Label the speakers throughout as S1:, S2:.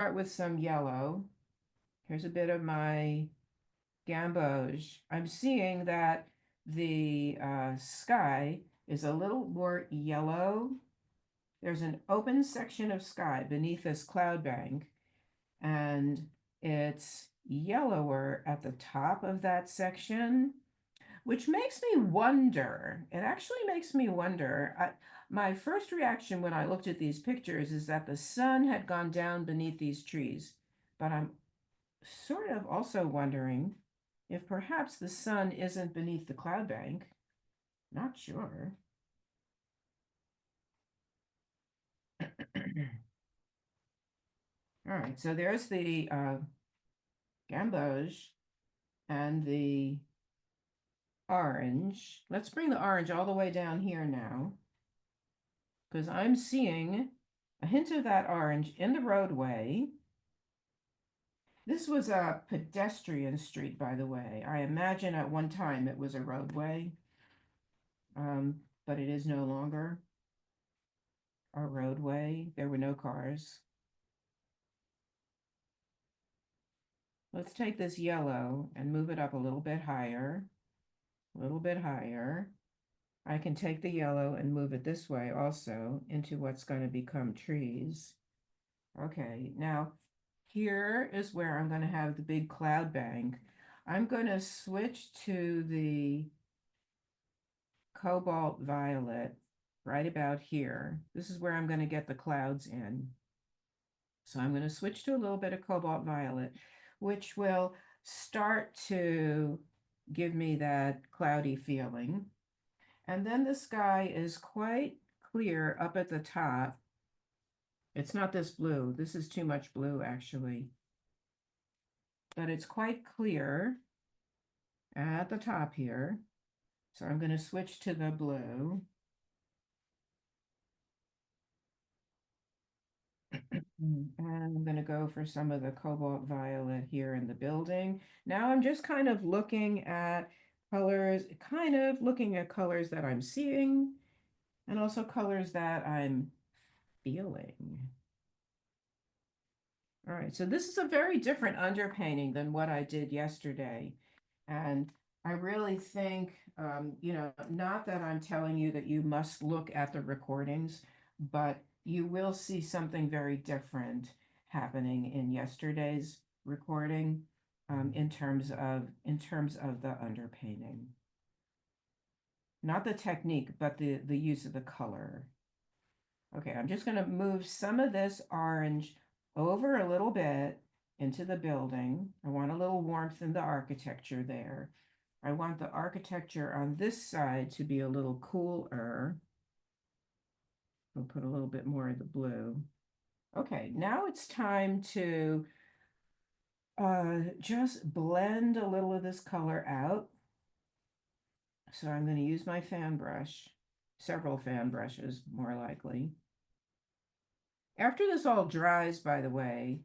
S1: start with some yellow. Here's a bit of my gamboge. I'm seeing that the sky is a little more yellow. There's an open section of sky beneath this cloud bank, and it's yellower at the top of that section, which makes me wonder. It actually makes me wonder. My first reaction when I looked at these pictures is that the sun had gone down beneath these trees, but I'm sort of also wondering if perhaps the sun isn't beneath the cloud bank. Not sure. All right, so there's the gamboge and the orange. Let's bring the orange all the way down here now, because I'm seeing a hint of that orange in the roadway. This was a pedestrian street, by the way. I imagine at one time it was a roadway, but it is no longer a roadway. There were no cars. Let's take this yellow and move it up a little bit higher, a little bit higher. I can take the yellow and move it this way also into what's going to become trees. Okay, now here is where I'm going to have the big cloud bank. I'm going to switch to the cobalt violet right about here. This is where I'm going to get the clouds in. So I'm going to switch to a little bit of cobalt violet, which will start to give me that cloudy feeling. And then the sky is quite clear up at the top. It's not this blue. This is too much blue, actually. But it's quite clear at the top here. So I'm going to switch to the blue. And I'm going to go for some of the cobalt violet here in the building. Now I'm just kind of looking at colors, that I'm seeing and also colors that I'm feeling. All right, so this is a very different underpainting than what I did yesterday. And I really think, not that I'm telling you that you must look at the recordings, but you will see something very different happening in yesterday's recording, in terms of the underpainting. Not the technique, but the use of the color. Okay, I'm just going to move some of this orange over a little bit into the building. I want a little warmth in the architecture there. I want the architecture on this side to be a little cooler. We'll put a little bit more of the blue. Okay, now it's time to just blend a little of this color out. So I'm going to use my fan brush, several fan brushes, more likely. After this all dries, by the way,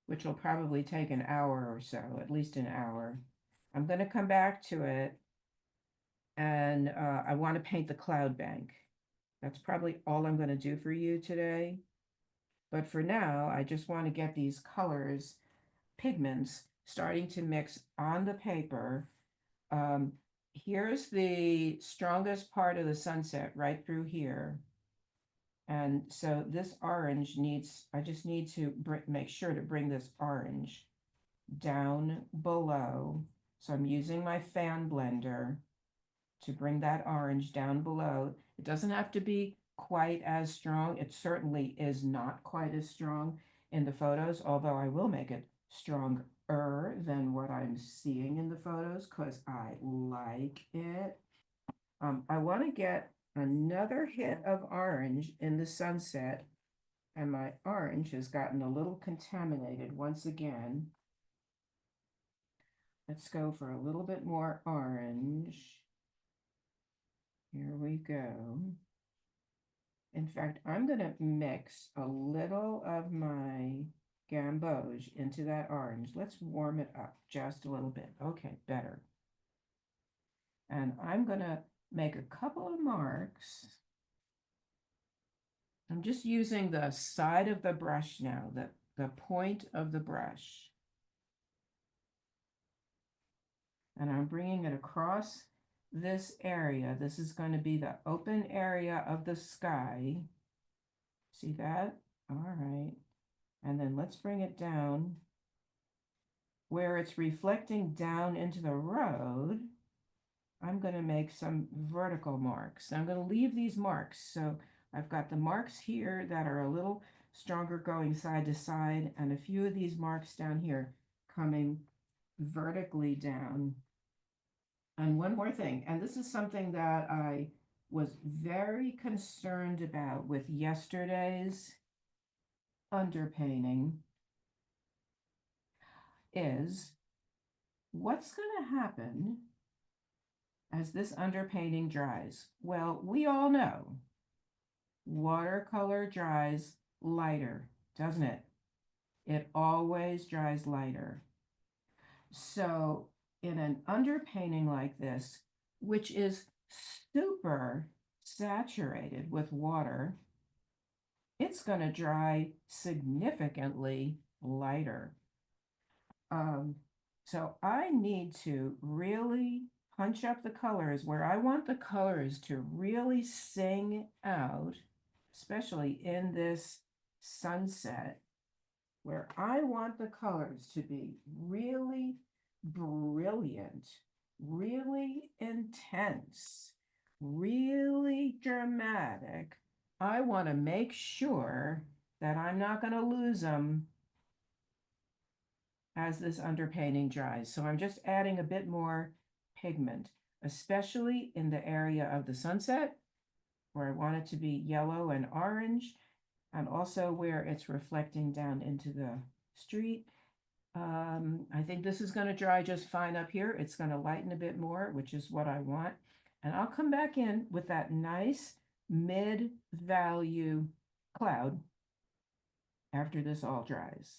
S1: which will probably take an hour or so, at least an hour, I'm going to come back to it and I want to paint the cloud bank. That's probably all I'm going to do for you today. But for now, I just want to get these colors, pigments, starting to mix on the paper. Um, Here's the strongest part of the sunset right through here. And so this orange needs, I just need to make sure to bring this orange down below. So I'm using my fan blender to bring that orange down below. It doesn't have to be quite as strong. It certainly is not quite as strong in the photos, although I will make it stronger than what I'm seeing in the photos because I like it. I want to get another hit of orange in the sunset, and my orange has gotten a little contaminated once again. Let's go for a little bit more orange. Here we go. In fact, I'm going to mix a little of my gamboge into that orange. Let's warm it up just a little bit. Okay, better. And I'm going to make a couple of marks. I'm just using the side of the brush now, the point of the brush. And I'm bringing it across this area. This is going to be the open area of the sky. See that? All right. And then let's bring it down where it's reflecting down into the road. I'm going to make some vertical marks. I'm going to leave these marks. So I've got the marks here that are a little stronger going side to side, and a few of these marks down here coming vertically down. And one more thing, and this is something that I was very concerned about with yesterday's underpainting, is what's going to happen as this underpainting dries? Well, we all know watercolor dries lighter, doesn't it? It always dries lighter. So in an underpainting like this, which is super saturated with water, it's going to dry significantly lighter. So I need to really punch up the colors where I want the colors to really sing out, especially in this sunset, where I want the colors to be really brilliant, really intense, really dramatic. I want to make sure that I'm not going to lose them as this underpainting dries. So I'm just adding a bit more pigment, especially in the area of the sunset, where I want it to be yellow and orange, and also where it's reflecting down into the street. I think this is going to dry just fine up here. It's going to lighten a bit more, which is what I want. And I'll come back in with that nice mid-value cloud after this all dries.